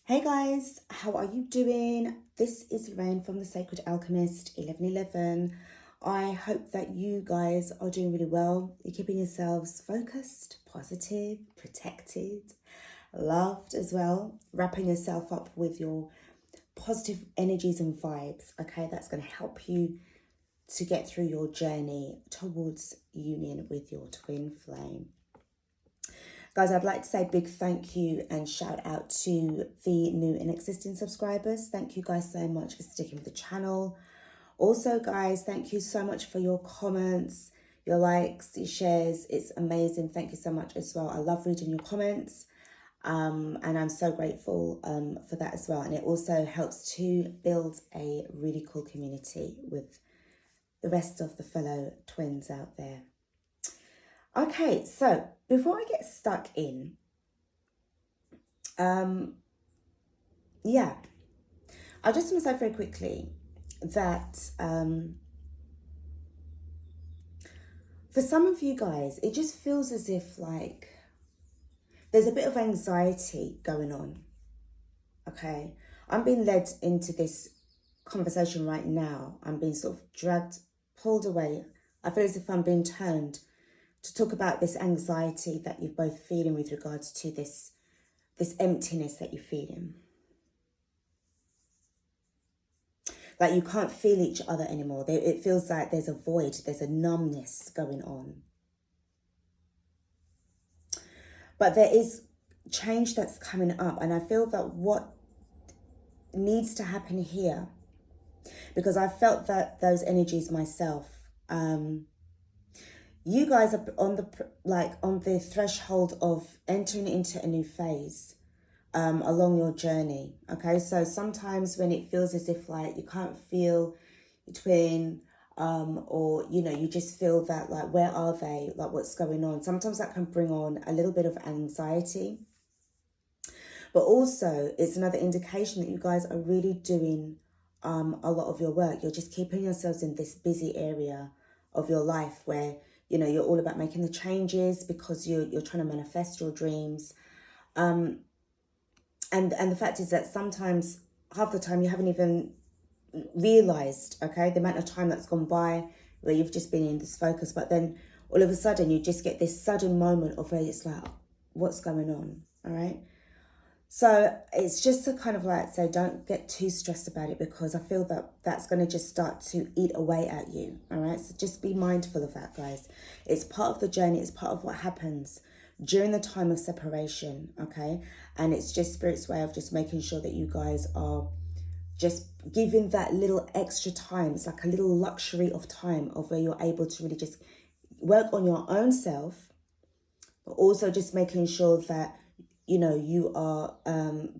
Hey guys, how are you doing? This is Rain from the Sacred Alchemist 1111. I hope that you guys are doing really well. You're keeping yourselves focused, positive, protected, loved as well. Wrapping yourself up with your positive energies and vibes. Okay, that's going to help you to get through your journey towards union with your twin flame. Guys, I'd like to say a big thank you and shout out to the new and existing subscribers. Thank you guys so much for sticking with the channel. Also, guys, thank you so much for your comments, your likes, your shares. It's amazing. Thank you so much as well. I love reading your comments and I'm so grateful for that as well. And it also helps to build a really cool community with the rest of the fellow twins out there. Okay, so before I get stuck in, I just want to say very quickly that for some of you guys, it just feels as if like there's a bit of anxiety going on. Okay, I'm being led into this conversation right now. I'm being sort of dragged, pulled away. I feel as if I'm being turned to talk about this anxiety that you're both feeling with regards to this emptiness that you're feeling. Like you can't feel each other anymore. It feels like there's a void, there's a numbness going on. But there is change that's coming up, and I feel that what needs to happen here, because I felt that those energies myself, you guys are on the threshold of entering into a new phase along your journey. Okay, so sometimes when it feels as if like you can't feel your twin, or you just feel that like where are they, like what's going on, sometimes that can bring on a little bit of anxiety. But also it's another indication that you guys are really doing a lot of your work. You're just keeping yourselves in this busy area of your life where you're all about making the changes because you're trying to manifest your dreams. And the fact is that sometimes, half the time, you haven't even realized, okay, the amount of time that's gone by where you've just been in this focus. But then all of a sudden, you just get this sudden moment of where it's like, what's going on, all right? So it's just to kind of like say, don't get too stressed about it, because I feel that that's going to just start to eat away at you. All right. So just be mindful of that, guys. It's part of the journey. It's part of what happens during the time of separation. Okay. And it's just Spirit's way of just making sure that you guys are just giving that little extra time. It's like a little luxury of time of where you're able to really just work on your own self, but also just making sure that you are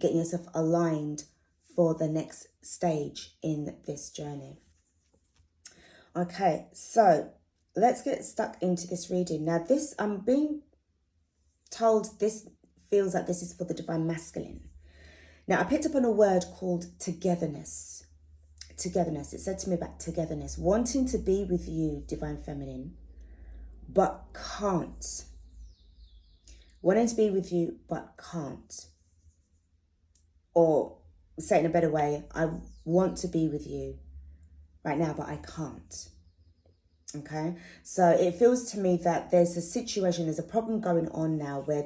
getting yourself aligned for the next stage in this journey. Okay, so let's get stuck into this reading. Now this, I'm being told this feels like this is for the Divine Masculine. Now I picked up on a word called togetherness. Togetherness. It said to me about togetherness. Wanting to be with you, Divine Feminine, but can't. Wanting to be with you, but can't. Or say it in a better way, I want to be with you right now, but I can't. Okay? So it feels to me that there's a situation, there's a problem going on now where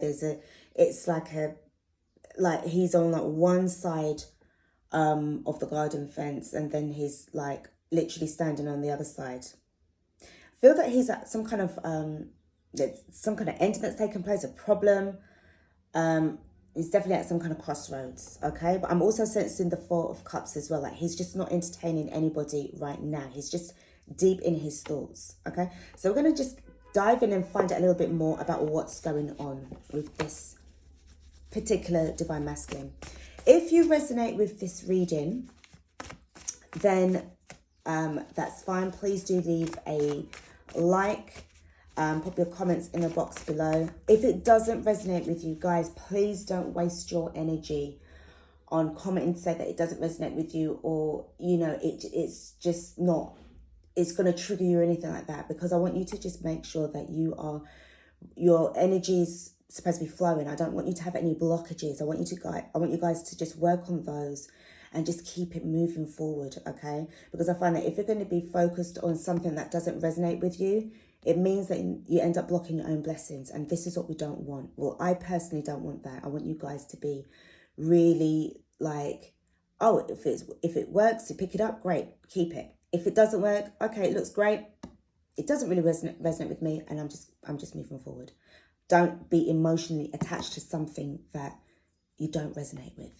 it's like he's on like one side of the garden fence, and then he's like literally standing on the other side. I feel that he's at some kind of there's some kind of ending that's taken place, a problem. He's definitely at some kind of crossroads, okay? But I'm also sensing the Four of Cups as well. Like he's just not entertaining anybody right now. He's just deep in his thoughts, okay? So we're going to just dive in and find out a little bit more about what's going on with this particular Divine Masculine. If you resonate with this reading, then that's fine. Please do leave a like. Pop your comments in the box below. If it doesn't resonate with you guys, please don't waste your energy on commenting to say that it doesn't resonate with you, or it's just not, it's going to trigger you or anything like that, because I want you to just make sure that your energy is supposed to be flowing. I don't want you to have any blockages. I want you guys to just work on those and just keep it moving forward, okay? Because I find that if you're going to be focused on something that doesn't resonate with you, it means that you end up blocking your own blessings. And this is what we don't want. Well, I personally don't want that. I want you guys to be really like, oh, if it works, you pick it up, great, keep it. If it doesn't work, okay, it looks great. It doesn't really resonate with me, and I'm just moving forward. Don't be emotionally attached to something that you don't resonate with.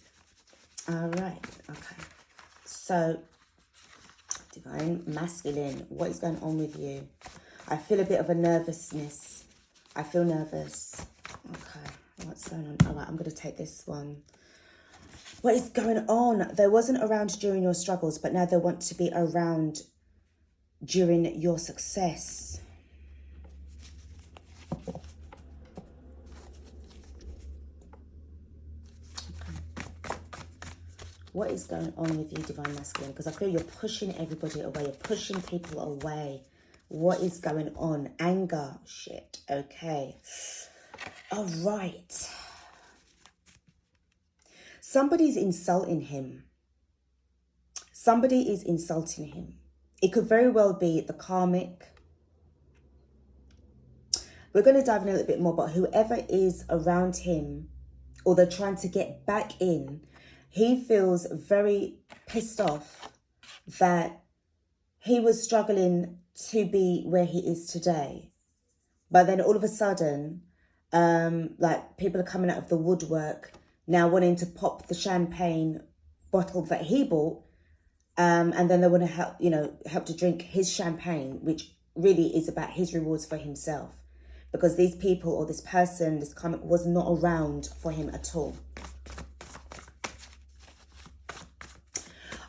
All right, okay. So, Divine Masculine, what is going on with you? I feel a bit of a nervousness. I feel nervous. Okay, what's going on? All right, I'm going to take this one. What is going on? They wasn't around during your struggles, but now they want to be around during your success. What is going on with you, Divine Masculine? Because I feel you're pushing everybody away. You're pushing people away. What is going on? Anger. Shit. Okay. All right. Somebody's insulting him. Somebody is insulting him. It could very well be the karmic. We're going to dive in a little bit more, but whoever is around him, or they're trying to get back in, he feels very pissed off that he was struggling to be where he is today. But then all of a sudden, like people are coming out of the woodwork now wanting to pop the champagne bottle that he bought. And then they want to help to drink his champagne, which really is about his rewards for himself. Because these people or this person, this comic, was not around for him at all.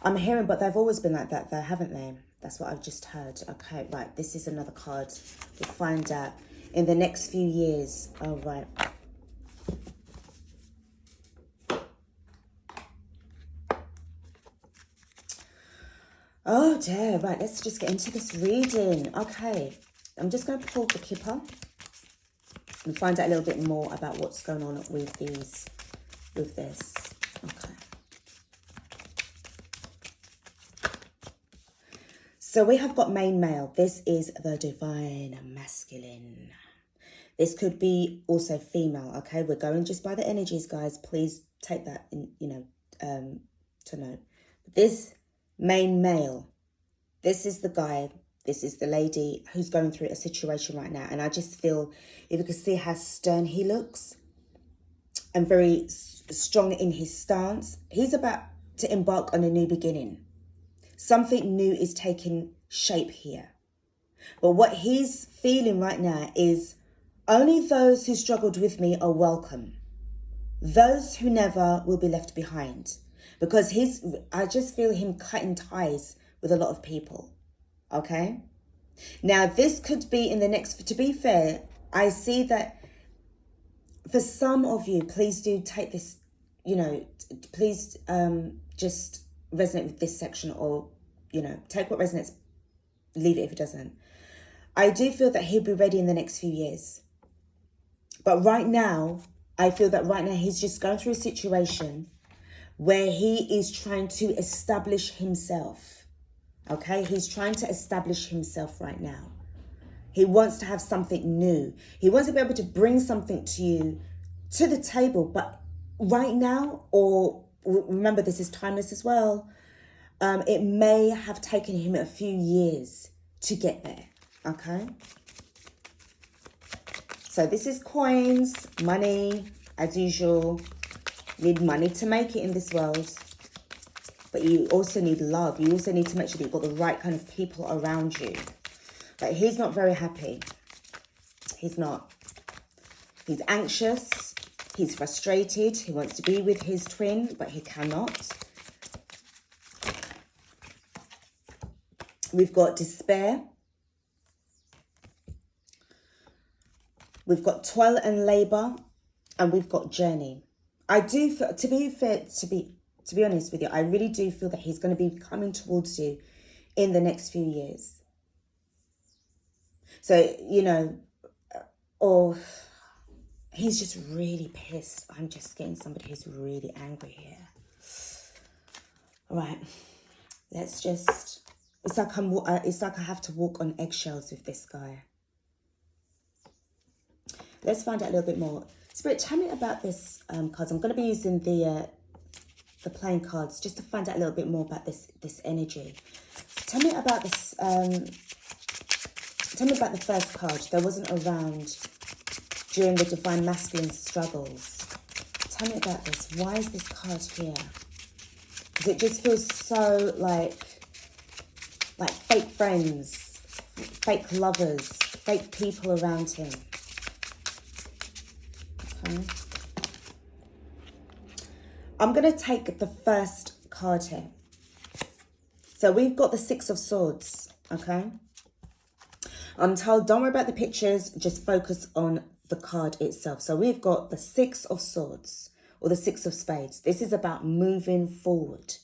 I'm hearing, but they've always been like that though, haven't they? That's what I've just heard. Okay, right. This is another card. We'll find out in the next few years. All right. Oh dear. Right, let's just get into this reading. Okay. I'm just going to pull the Kipper and find out a little bit more about what's going on with this. Okay. So we have got main male. This is the Divine Masculine. This could be also female, okay? We're going just by the energies, guys. Please take that in, to note. This main male, this is the guy, this is the lady who's going through a situation right now. And I just feel, if you can see how stern he looks and very strong in his stance, he's about to embark on a new beginning. Something new is taking shape here. But what he's feeling right now is only those who struggled with me are welcome. Those who never will be left behind. Because I just feel him cutting ties with a lot of people. Okay? Now, this could be in the next, to be fair, I see that for some of you, please do take this, please just resonate with this section, or take what resonates, leave it if it doesn't. I do feel that he'll be ready in the next few years, but right now I feel that right now he's just going through a situation where he is trying to establish himself. Okay, he's trying to establish himself right now. He wants to have something new. He wants to be able to bring something to you, to the table, but right now, or remember, this is timeless as well. It may have taken him a few years to get there, okay? So this is coins, money, as usual. You need money to make it in this world. But you also need love. You also need to make sure that you've got the right kind of people around you. But he's not very happy. He's not. He's anxious. He's frustrated. He wants to be with his twin, but he cannot. We've got despair. We've got toil and labor, and we've got journey. I do feel, to be honest with you, I really do feel that he's going to be coming towards you in the next few years. So, or He's just really pissed. I'm just getting somebody who's really angry here. All right, let's just, it's like I have to walk on eggshells with this guy. Let's find out a little bit more. Spirit, tell me about this cards. I'm going to be using the playing cards just to find out a little bit more about this energy. Tell me about this. Tell me about the first card. There wasn't around during the divine masculine struggles. Tell me about this. Why is this card here? Because it just feels so like fake friends, fake lovers, fake people around him. Okay. I'm going to take the first card here. So we've got the Six of Swords, okay? I'm told don't worry about the pictures, just focus on the card itself. So we've got the Six of Swords or the Six of Spades. This is about moving forward.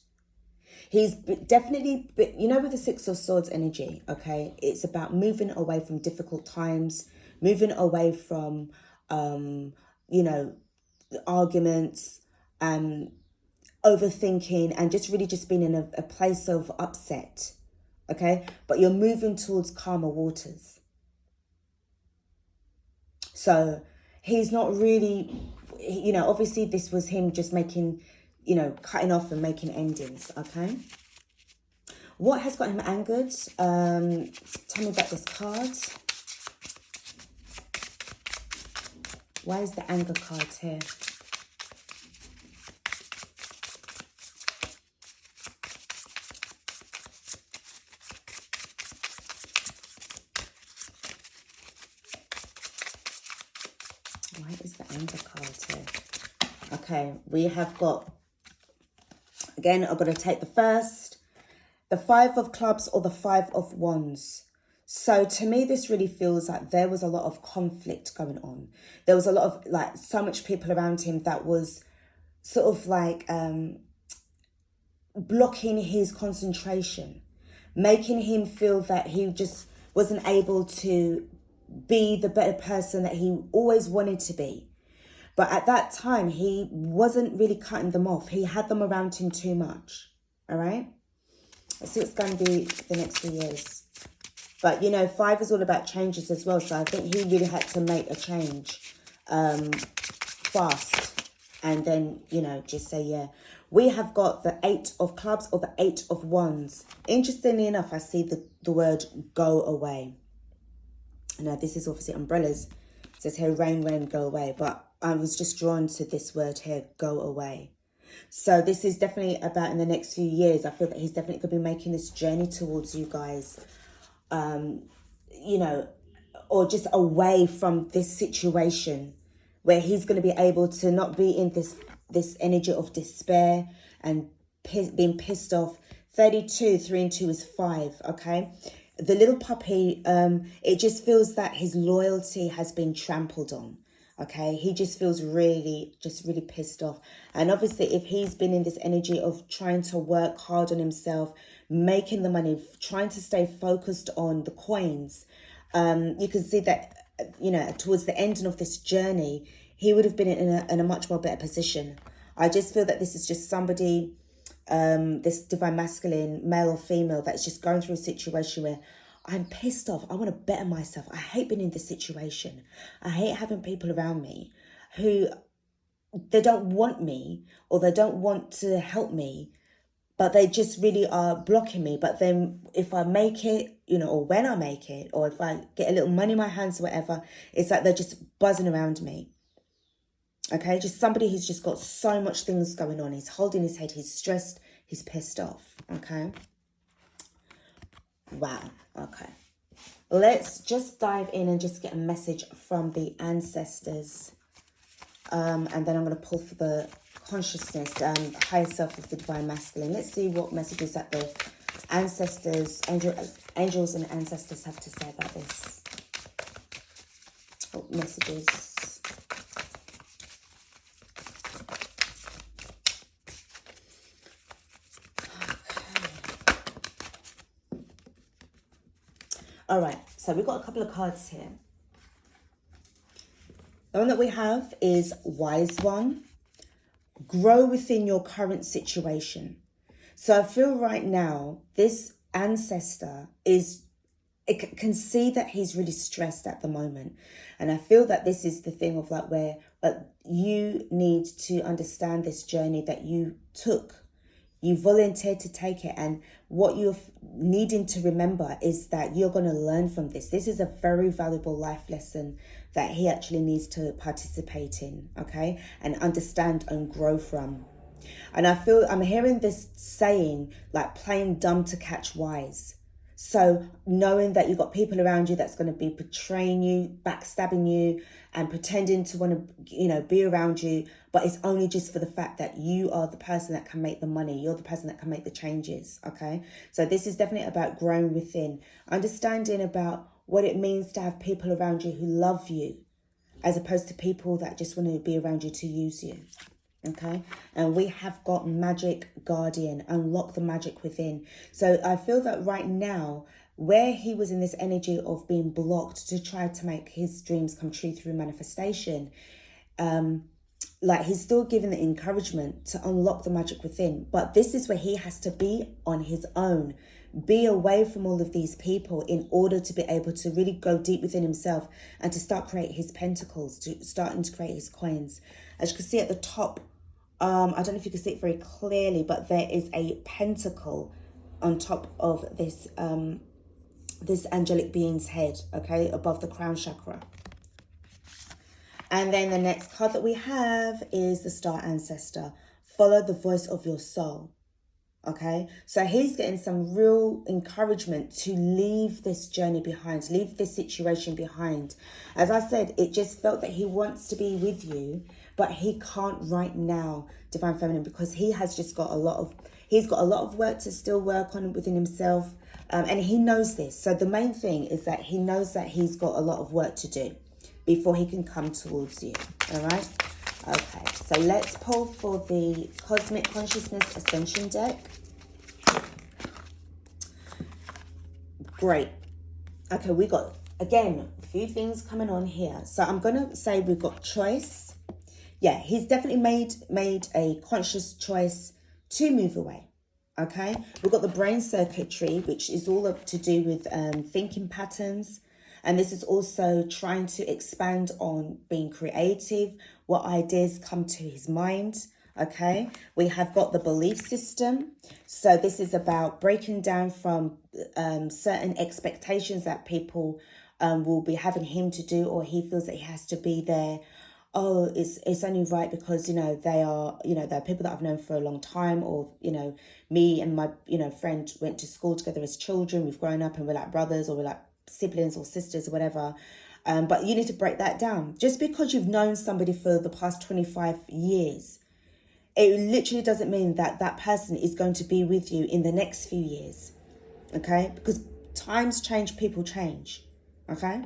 He's definitely, you know, with the Six of Swords energy, okay, it's about moving away from difficult times, moving away from, you know, arguments, overthinking, and just really just being in a place of upset, okay? But you're moving towards calmer waters. So he's not really, you know, obviously this was him just making, you know, cutting off and making endings, okay? What has got him angered? Tell me about this card. Why is the anger card here? Why is the anger card here? Okay, we have got, again, I've got to take the first, the Five of Clubs or the Five of Wands. So to me, this really feels like there was a lot of conflict going on. There was a lot of, like, so much people around him that was sort of like blocking his concentration, making him feel that he just wasn't able to be the better person that he always wanted to be. But at that time, he wasn't really cutting them off. He had them around him too much. All right? Let's see what's going to be the next few years. But, you know, 5 is all about changes as well. So I think he really had to make a change fast. And then, you know, just say, yeah. We have got the 8 of Clubs or the 8 of Wands. Interestingly enough, I see the word go away. Now, this is obviously umbrellas. It says here, rain, rain, go away. But I was just drawn to this word here, go away. So this is definitely about in the next few years. I feel that he's definitely going to be making this journey towards you guys. You know, or just away from this situation where he's going to be able to not be in this energy of despair and being pissed off. 32, 3 and 2 is 5, okay? The little puppy, it just feels that his loyalty has been trampled on. Okay, he just feels really pissed off. And obviously, if he's been in this energy of trying to work hard on himself, making the money, trying to stay focused on the coins, you can see that, you know, towards the ending of this journey, he would have been in a much more better position. I just feel that this is just somebody, this divine masculine, male or female, that's just going through a situation where I'm pissed off. I want to better myself. I hate being in this situation. I hate having people around me who, they don't want me or they don't want to help me, but they just really are blocking me. But then if I make it, you know, or when I make it, or if I get a little money in my hands or whatever, it's like they're just buzzing around me. Okay, just somebody who's just got so much things going on. He's holding his head. He's stressed. He's pissed off. Okay. Wow. Okay. Let's just dive in and just get a message from the ancestors. And then I'm going to pull for the consciousness, higher self of the divine masculine. Let's see what messages that the ancestors, angels and ancestors have to say about this. What messages? All right, so we've got a couple of cards here. The one that we have is Wise One. Grow within your current situation. So I feel right now, this ancestor can see that he's really stressed at the moment. And I feel that this is the thing of like where you need to understand this journey that you took. You volunteered to take it, and what you're needing to remember is that you're going to learn from this. This is a very valuable life lesson that he actually needs to participate in, okay, and understand and grow from. And I feel I'm hearing this saying like playing dumb to catch wise. So knowing that you've got people around you that's going to be betraying you, backstabbing you, and pretending to want to, be around you, but it's only just for the fact that you are the person that can make the money. You're the person that can make the changes, okay? So this is definitely about growing within, understanding about what it means to have people around you who love you, as opposed to people that just want to be around you to use you. Okay, and we have got Magic Guardian, unlock the magic within. So I feel that right now, where he was in this energy of being blocked to try to make his dreams come true through manifestation, like he's still given the encouragement to unlock the magic within. But this is where he has to be on his own, be away from all of these people in order to be able to really go deep within himself and to start creating his pentacles, to starting to create his coins. As you can see at the top, I don't know if you can see it very clearly, but there is a pentacle on top of this this angelic being's head, okay, above the crown chakra. And then the next card that we have is the Star Ancestor. Follow the voice of your soul. Okay, so he's getting some real encouragement to leave this journey behind, leave this situation behind. As I said, it just felt that he wants to be with you, but he can't right now, Divine Feminine, because he has just got a lot of work to still work on within himself. And he knows this. So the main thing is that he knows that he's got a lot of work to do before he can come towards you. All right. Okay, so let's pull for the Cosmic Consciousness Ascension deck. Great. Okay, we got, again, a few things coming on here. So I'm going to say we've got choice. Yeah, he's definitely made a conscious choice to move away. Okay, we've got the brain circuitry, which is all up to do with thinking patterns. And this is also trying to expand on being creative, what ideas come to his mind. Okay, we have got the belief system. So this is about breaking down from certain expectations that people will be having him to do, or he feels that he has to be there. Oh, it's only right because, they are, they're people that I've known for a long time, or, me and my, friend went to school together as children. We've grown up and we're like brothers, or we're like siblings or sisters or whatever. But you need to break that down. Just because you've known somebody for the past 25 years, it literally doesn't mean that that person is going to be with you in the next few years. Okay? Because times change, people change. Okay?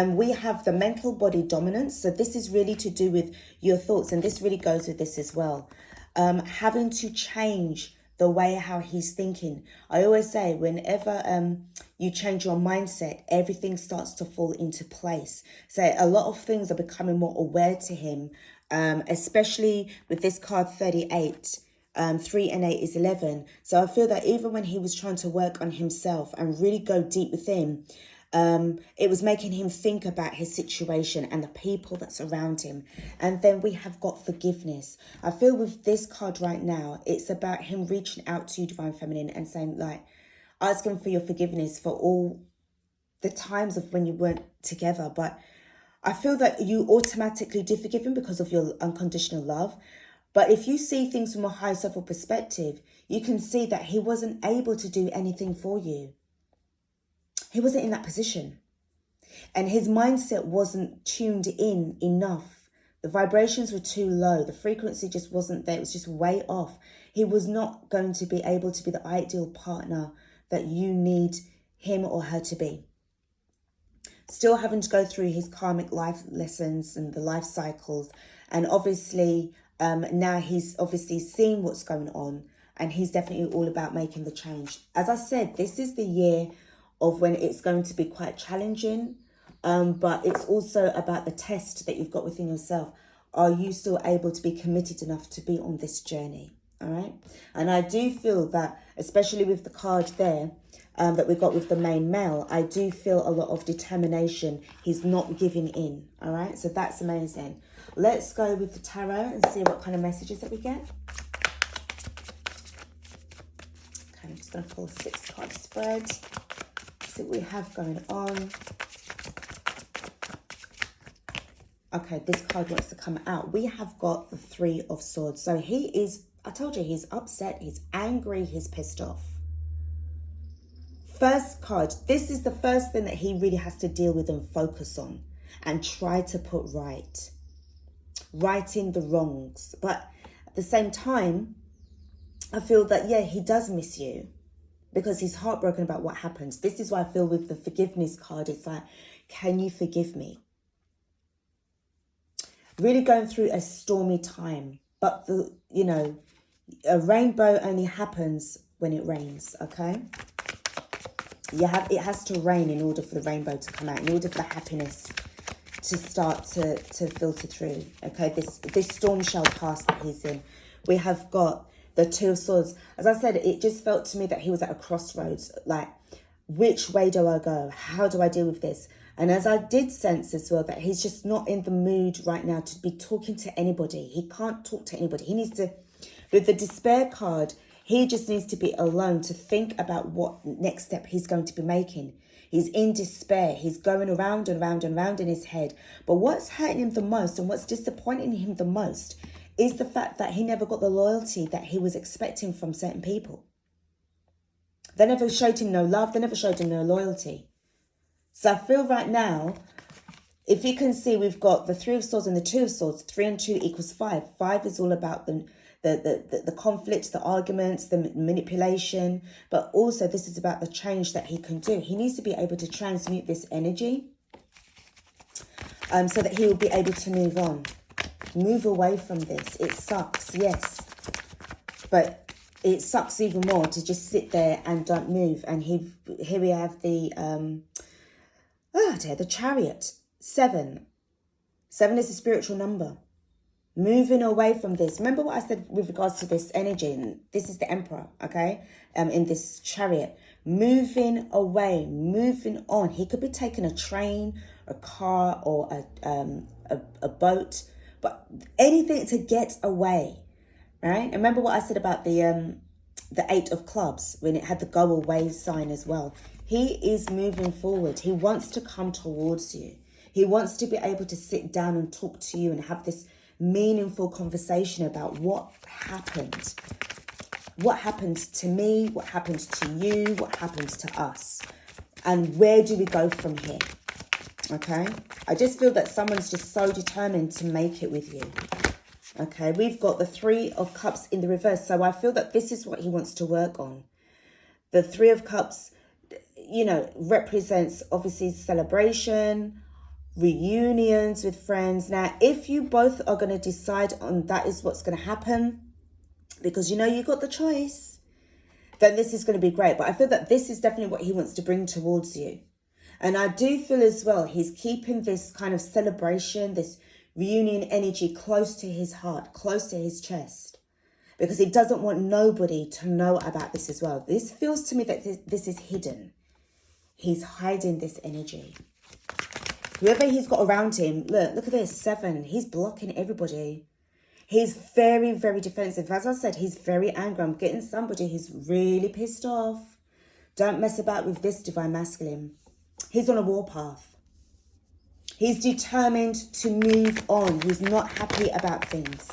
We have the mental body dominance. So this is really to do with your thoughts. And this really goes with this as well. Having to change the way how he's thinking. I always say whenever you change your mindset, everything starts to fall into place. So a lot of things are becoming more aware to him, especially with this card 38. 3 and 8 is 11. So I feel that even when he was trying to work on himself and really go deep within, it was making him think about his situation and the people that surround him. And then we have got forgiveness. I feel with this card right now, it's about him reaching out to you, Divine Feminine, and saying, like, asking for your forgiveness for all the times of when you weren't together. But I feel that you automatically do forgive him because of your unconditional love. But if you see things from a higher self perspective, you can see that he wasn't able to do anything for you. He wasn't in that position. And his mindset wasn't tuned in enough. The vibrations were too low. The frequency just wasn't there. It was just way off. He was not going to be able to be the ideal partner that you need him or her to be. Still having to go through his karmic life lessons and the life cycles. And obviously, now he's obviously seen what's going on. And he's definitely all about making the change. As I said, this is the year of when it's going to be quite challenging, But it's also about the test that you've got within yourself. Are you still able to be committed enough to be on this journey? All right. And I do feel that, especially with the card there, that we got with the main male, I do feel a lot of determination. He's not giving in. All right. So that's amazing. Let's go with the tarot and see what kind of messages that we get. Okay, I'm just going to pull a 6-card spread. See what we have going on. Okay, this card wants to come out. We have got the 3 of Swords. So he is, I told you, he's upset, he's angry, he's pissed off. First card, this is the first thing that he really has to deal with and focus on and try to put right. Righting the wrongs. But at the same time, I feel that, yeah, he does miss you because he's heartbroken about what happened. This is why I feel with the forgiveness card, it's like, can you forgive me? Really going through a stormy time. But, a rainbow only happens when it rains, okay? It has to rain in order for the rainbow to come out, in order for the happiness to start to filter through, okay? This storm shall pass that he's in. We have got the 2 of Swords. As I said, it just felt to me that he was at a crossroads. Like, which way do I go? How do I deal with this? And as I did sense as well, that he's just not in the mood right now to be talking to anybody. He can't talk to anybody. He needs to, with the despair card, he just needs to be alone to think about what next step he's going to be making. He's in despair. He's going around and round and round in his head. But what's hurting him the most and what's disappointing him the most is the fact that he never got the loyalty that he was expecting from certain people. They never showed him no love. They never showed him no loyalty. So I feel right now, if you can see, we've got the 3 of Swords and the 2 of Swords. 3 and 2 equals 5. 5 is all about the conflict, the arguments, the manipulation. But also this is about the change that he can do. He needs to be able to transmute this energy so that he will be able to move on. Move away from this. It sucks, yes. But it sucks even more to just sit there and don't move. And here we have the the Chariot. 7. 7 is a spiritual number. Moving away from this. Remember what I said with regards to this energy? And this is the Emperor, okay? In this Chariot. Moving away, moving on. He could be taking a train, a car, or a boat. But anything to get away, right? And remember what I said about the 8 of Clubs when it had the go away sign as well. He is moving forward. He wants to come towards you. He wants to be able to sit down and talk to you and have this meaningful conversation about what happened. What happened to me? What happened to you? What happened to us? And where do we go from here? Okay? I just feel that someone's just so determined to make it with you. Okay? We've got the 3 of Cups in the reverse. So I feel that this is what he wants to work on. The 3 of Cups, represents obviously celebration, reunions with friends. Now, if you both are going to decide on that is what's going to happen, because you got the choice, then this is going to be great. But I feel that this is definitely what he wants to bring towards you. And I do feel as well, he's keeping this kind of celebration, this reunion energy close to his heart, close to his chest, because he doesn't want nobody to know about this as well. This feels to me that this is hidden. He's hiding this energy. Whoever he's got around him, look at this, 7. He's blocking everybody. He's very, very defensive. As I said, he's very angry. I'm getting somebody who's really pissed off. Don't mess about with this divine masculine. He's on a warpath. He's determined to move on. He's not happy about things.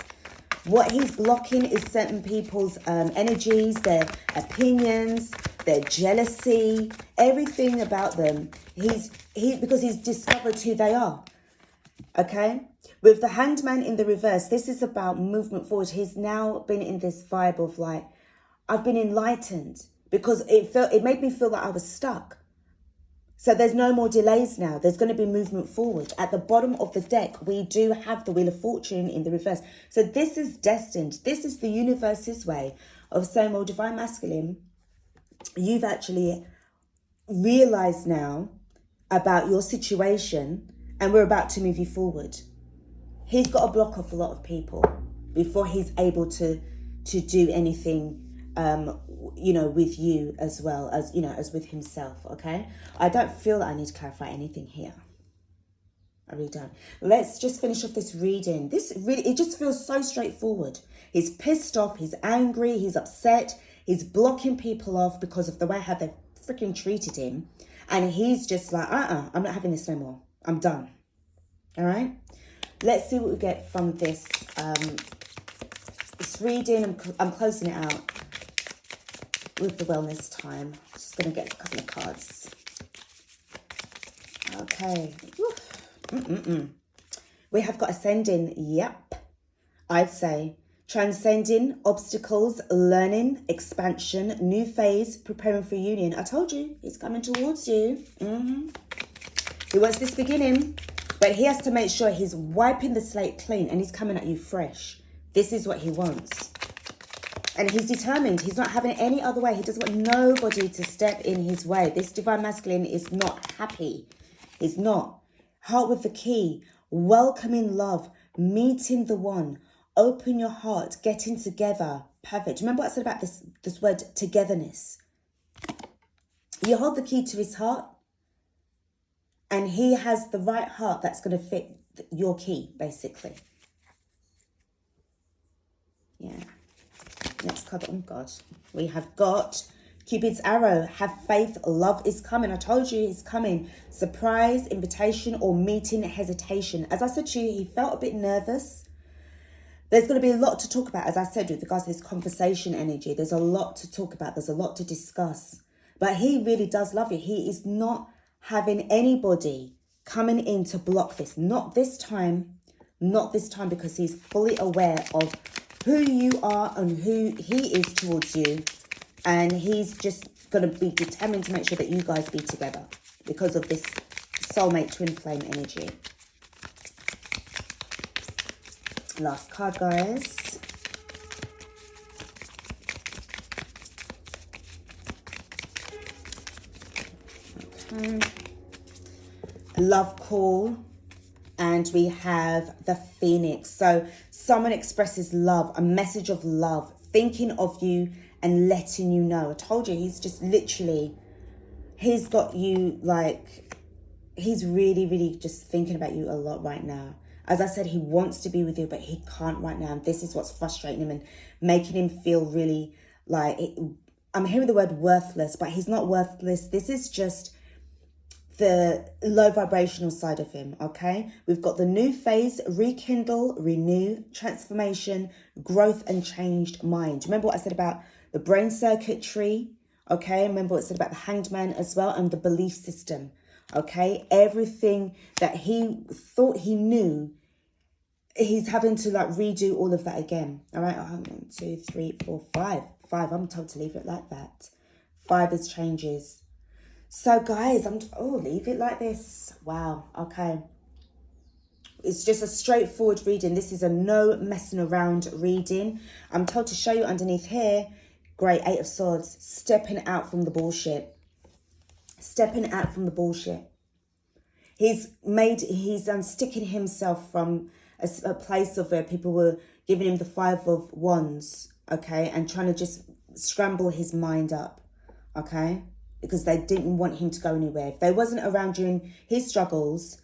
What he's blocking is certain people's energies, their opinions, their jealousy, everything about them. Because he's discovered who they are. Okay? With the Hanged Man in the reverse, this is about movement forward. He's now been in this vibe of like, I've been enlightened, because it made me feel that I was stuck. So there's no more delays now. There's going to be movement forward. At the bottom of the deck, we do have the Wheel of Fortune in the reverse. So this is destined. This is the universe's way of saying, well, divine masculine, you've actually realized now about your situation, and we're about to move you forward. He's got to block off a lot of people before he's able to do anything, you know, with you as well as, you know, as with himself, okay? I don't feel that I need to clarify anything here. I really don't. Let's just finish off this reading. This really, it just feels so straightforward. He's pissed off, he's angry, he's upset, he's blocking people off because of the way how they've freaking treated him. And he's just like, I'm not having this no more. I'm done. All right? Let's see what we get from this this reading. I'm closing it out with the wellness time. Just going to get a couple of cards. Okay. We have got ascending. Yep. I'd say transcending obstacles, learning, expansion, new phase, preparing for union. I told you, he's coming towards you. He wants this beginning, but he has to make sure he's wiping the slate clean and he's coming at you fresh. This is what he wants. And he's determined. He's not having it any other way. He doesn't want nobody to step in his way. This divine masculine is not happy. He's not. Heart with the key. Welcoming love. Meeting the one. Open your heart. Getting together. Perfect. Remember what I said about this word togetherness? You hold the key to his heart. And he has the right heart that's going to fit your key, basically. Yeah. Next card. Oh, God. We have got Cupid's arrow. Have faith. Love is coming. I told you it's coming. Surprise, invitation, or meeting hesitation. As I said to you, he felt a bit nervous. There's going to be a lot to talk about, as I said, with regards to this conversation energy. There's a lot to talk about. There's a lot to discuss. But he really does love you. He is not having anybody coming in to block this. Not this time. Not this time, because he's fully aware of who you are and who he is towards you. And he's just going to be determined to make sure that you guys be together because of this soulmate twin flame energy. Last card, guys. Okay. Love call. And we have the Phoenix. So someone expresses love, a message of love, thinking of you and letting you know. I told you, he's just literally, he's got you like, he's really, really just thinking about you a lot right now. As I said, he wants to be with you, but he can't right now. And this is what's frustrating him and making him feel really like, I'm hearing the word worthless, but he's not worthless. This is just the low vibrational side of him, okay? We've got the new phase, rekindle, renew, transformation, growth, and changed mind. Remember what I said about the brain circuitry, okay? Remember what I said about the hanged man as well, and the belief system, okay? Everything that he thought he knew, he's having to like redo all of that again, all right? 1, 2, 3, 4, 5. 5, I'm told to leave it like that. 5 is changes. So guys, leave it like this. Wow, okay. It's just a straightforward reading. This is a no messing around reading. I'm told to show you underneath here. Great, 8 of Swords. Stepping out from the bullshit. Stepping out from the bullshit. He's unsticking himself from a place of where people were giving him the 5 of Wands, okay, and trying to just scramble his mind up, okay, because they didn't want him to go anywhere. If they wasn't around during his struggles,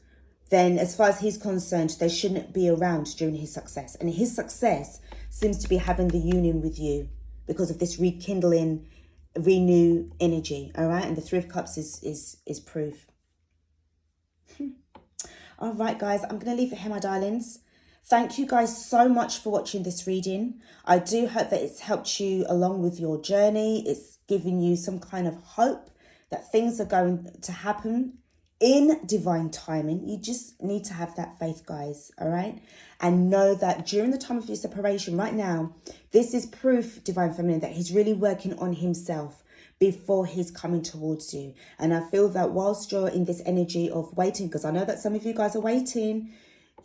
then as far as he's concerned, they shouldn't be around during his success. And his success seems to be having the union with you because of this rekindling, renew energy, all right? And the 3 of Cups is proof. All right, guys, I'm going to leave it here, my darlings. Thank you guys so much for watching this reading. I do hope that it's helped you along with your journey. It's giving you some kind of hope that things are going to happen in divine timing. You just need to have that faith, guys, all right? And know that during the time of your separation right now, this is proof, divine feminine, that he's really working on himself before he's coming towards you. And I feel that whilst you're in this energy of waiting, because I know that some of you guys are waiting,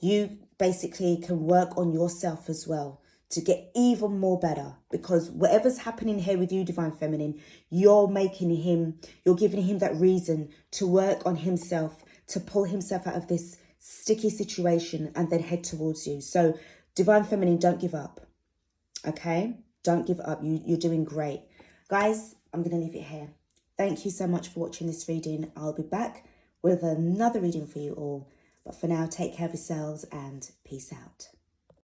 you basically can work on yourself as well to get even more better, because whatever's happening here with you, Divine Feminine, you're giving him that reason to work on himself, to pull himself out of this sticky situation and then head towards you. So Divine Feminine, don't give up. Okay? Don't give up. You're doing great. Guys, I'm going to leave it here. Thank you so much for watching this reading. I'll be back with another reading for you all. But for now, take care of yourselves and peace out.